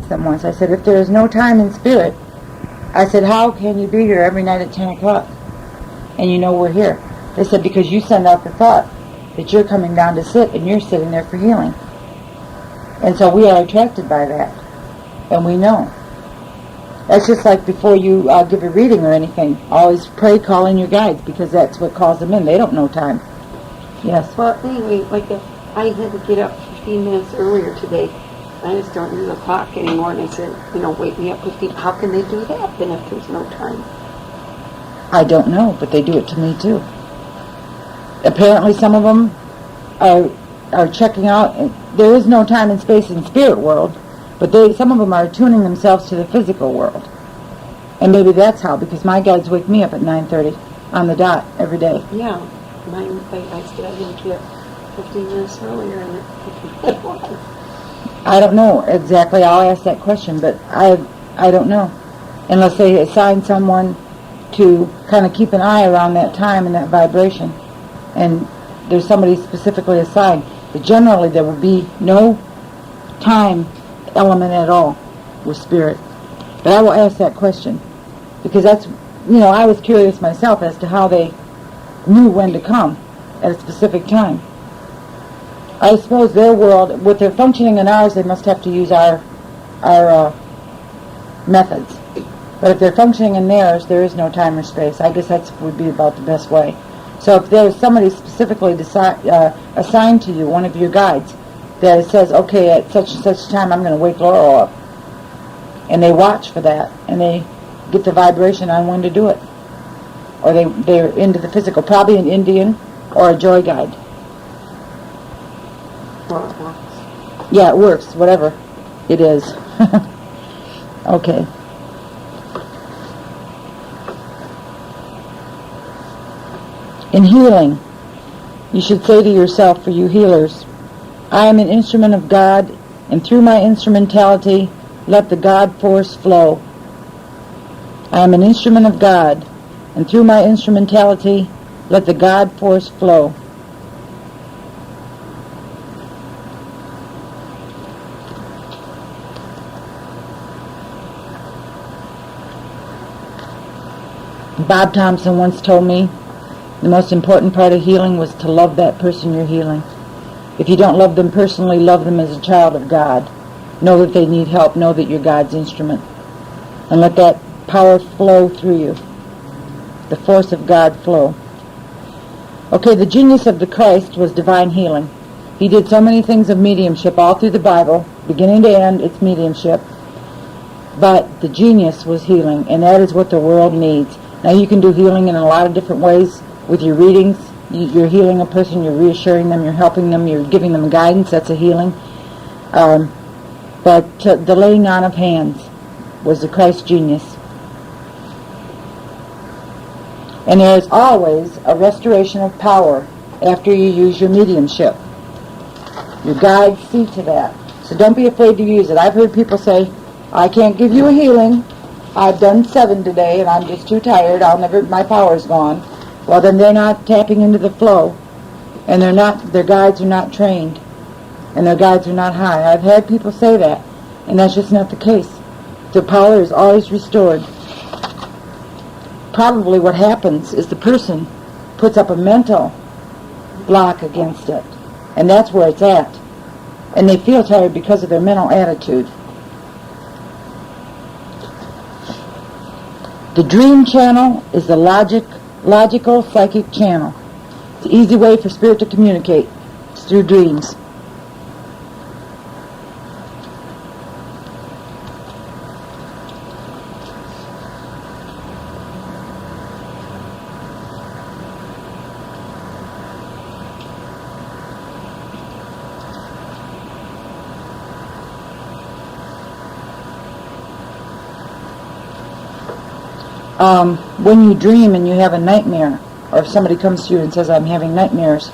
asked them once, I said, if there is no time in spirit, I said, how can you be here every night at 10 o'clock? And you know we're here. They said, because you send out the thought that you're coming down to sit, and you're sitting there for healing. And so we are attracted by that. And we know. That's just like before you give a reading or anything. Always pray, call in your guides, because that's what calls them in. They don't know time. Yes? Well, anyway, like if I had to get up 15 minutes earlier today, I just don't use the clock anymore, and I said, wake me up 15. How can they do that then if there's no time? I don't know, but they do it to me too. Apparently some of them are checking out. There is no time and space in spirit world, but some of them are tuning themselves to the physical world. And maybe that's how, because my guides wake me up at 9:30 on the dot every day. Yeah. Mine, I said I didn't get 15 minutes earlier, and I don't know exactly. I'll ask that question, but I don't know. Unless they assign someone to kind of keep an eye around that time and that vibration. And there's somebody specifically assigned. But generally there will be no time element at all with spirit. But I will ask that question. Because that's, I was curious myself as to how they knew when to come at a specific time. I suppose their world, with their functioning in ours, they must have to use our methods. But if they're functioning in theirs, there is no time or space. I guess that would be about the best way. So if there's somebody specifically assigned to you, one of your guides, that says, okay, at such and such time I'm going to wake Laurel up, and they watch for that, and they get the vibration on when to do it. Or they're into the physical, probably an Indian or a joy guide. Well, it works. Yeah, it works, whatever it is. Okay. In healing, you should say to yourself, for you healers, I am an instrument of God, and through my instrumentality, let the God force flow. I am an instrument of God, and through my instrumentality, let the God force flow. Bob Thompson once told me the most important part of healing was to love that person you're healing. If you don't love them personally, love them as a child of God. Know that they need help. Know that you're God's instrument. And let that power flow through you. The force of God flow. Okay, the genius of the Christ was divine healing. He did so many things of mediumship all through the Bible. Beginning to end, it's mediumship. But the genius was healing, and that is what the world needs. Now you can do healing in a lot of different ways with your readings. You're healing a person, you're reassuring them, you're helping them, you're giving them guidance. That's a healing. But the laying on of hands was the Christ genius. And there is always a restoration of power after you use your mediumship. Your guides see to that. So don't be afraid to use it. I've heard people say, I can't give you a healing. I've done 7 today and I'm just too tired. My power's gone. Well, then they're not tapping into the flow, and their guides are not trained, and their guides are not high. I've had people say that, and that's just not the case. The power is always restored. Probably what happens is the person puts up a mental block against it, and that's where it's at. And they feel tired because of their mental attitude. The dream channel is the logical psychic channel. It's an easy way for spirit to communicate. It's through dreams. When you dream and you have a nightmare, or if somebody comes to you and says, I'm having nightmares,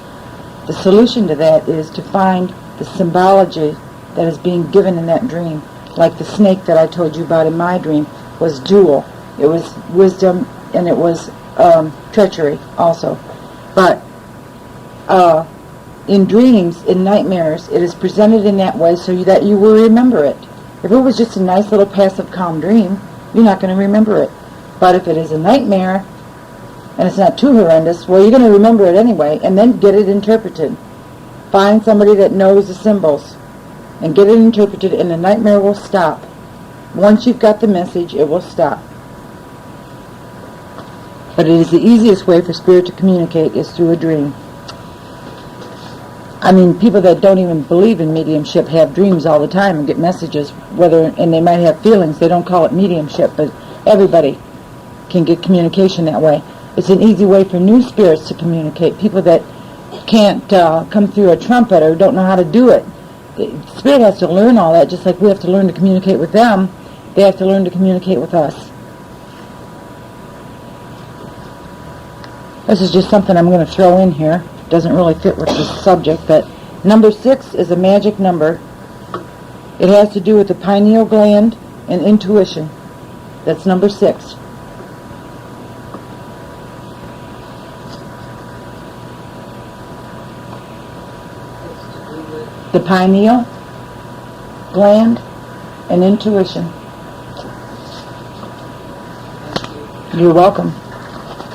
the solution to that is to find the symbology that is being given in that dream. Like the snake that I told you about in my dream was dual. It was wisdom and it was treachery also. But in dreams, in nightmares, it is presented in that way so that you will remember it. If it was just a nice little passive calm dream, you're not going to remember it. But if it is a nightmare, and it's not too horrendous, well, you're going to remember it anyway, and then get it interpreted. Find somebody that knows the symbols, and get it interpreted, and the nightmare will stop. Once you've got the message, it will stop. But it is the easiest way for spirit to communicate is through a dream. I mean, people that don't even believe in mediumship have dreams all the time and get messages, and they might have feelings. They don't call it mediumship, but everybody can get communication that way. It's an easy way for new spirits to communicate. People that can't come through a trumpet or don't know how to do it. The spirit has to learn all that, just like we have to learn to communicate with them. They have to learn to communicate with us. This is just something I'm going to throw in here. Doesn't really fit with this subject, but number 6 is a magic number. It has to do with the pineal gland and intuition. That's number 6. The pineal gland and intuition. You're welcome.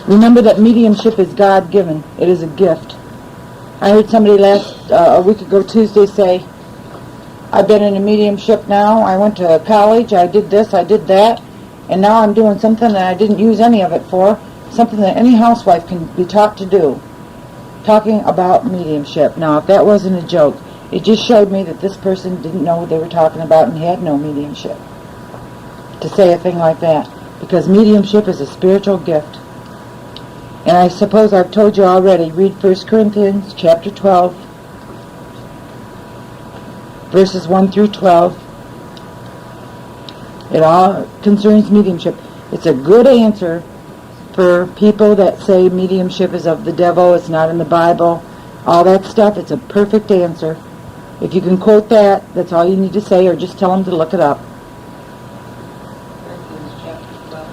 Remember that mediumship is God-given. It is a gift. I heard somebody a week ago Tuesday say, I've been in a mediumship now. I went to college. I did this. I did that. And now I'm doing something that I didn't use any of it for. Something that any housewife can be taught to do. Talking about mediumship. Now, if that wasn't a joke, it just showed me that this person didn't know what they were talking about and had no mediumship. To say a thing like that. Because mediumship is a spiritual gift. And I suppose I've told you already, read 1 Corinthians chapter 12, verses 1 through 12. It all concerns mediumship. It's a good answer for people that say mediumship is of the devil, it's not in the Bible, all that stuff. It's a perfect answer. If you can quote that, that's all you need to say, or just tell them to look it up.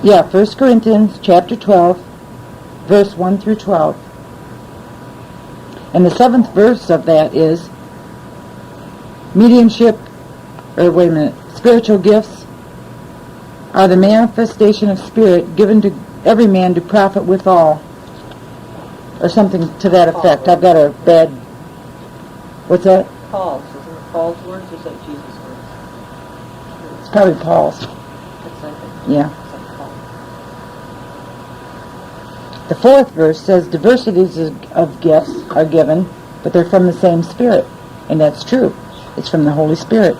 Yeah, 1 Corinthians chapter 12. Verse 1 through 12. And the 7th verse of that is, spiritual gifts are the manifestation of spirit given to every man to profit withal. Or something to that effect. I've got a bad... What's that? Paul's. Is it Paul's words or is that Jesus' words? It's probably Paul's. It's like it. Yeah. It's like Paul. The 4th verse says diversities of gifts are given, but they're from the same Spirit. And that's true. It's from the Holy Spirit.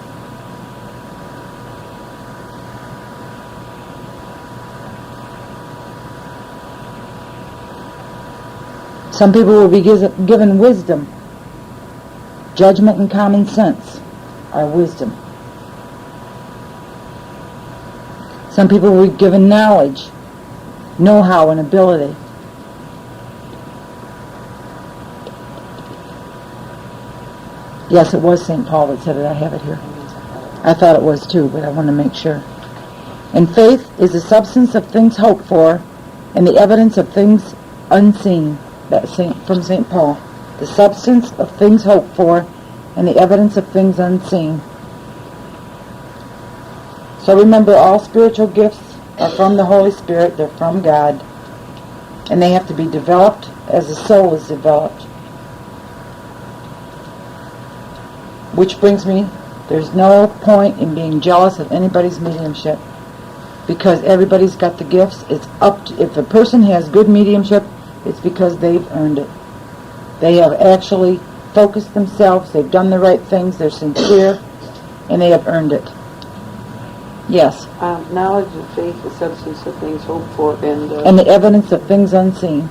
Some people will be given wisdom. Judgment and common sense are wisdom. Some people will be given knowledge, know-how, and ability. Yes, it was St. Paul that said it. I have it here. I thought it was too, but I want to make sure. And faith is the substance of things hoped for and the evidence of things unseen. That's from St. Paul. The substance of things hoped for and the evidence of things unseen. So remember, all spiritual gifts are from the Holy Spirit. They're from God. And they have to be developed as the soul is developed. Which brings me, there's no point in being jealous of anybody's mediumship. Because everybody's got the gifts. It's up to, if a person has good mediumship, it's because they've earned it. They have actually focused themselves, they've done the right things, they're sincere, and they have earned it. Yes. Knowledge and faith, the substance of things hoped for, and the evidence of things unseen.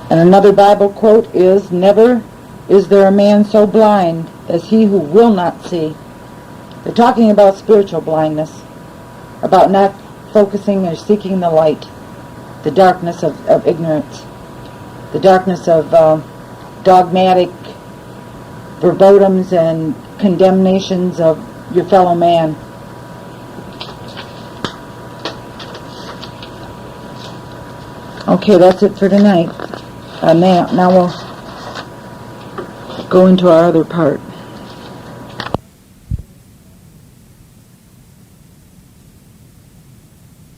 And another Bible quote is, "Never is there a man so blind as he who will not see." They're talking about spiritual blindness, about not focusing or seeking the light, the darkness of ignorance, the darkness of dogmatic verbotums and condemnations of your fellow man. Okay, that's it for tonight. Now we'll go into our other part.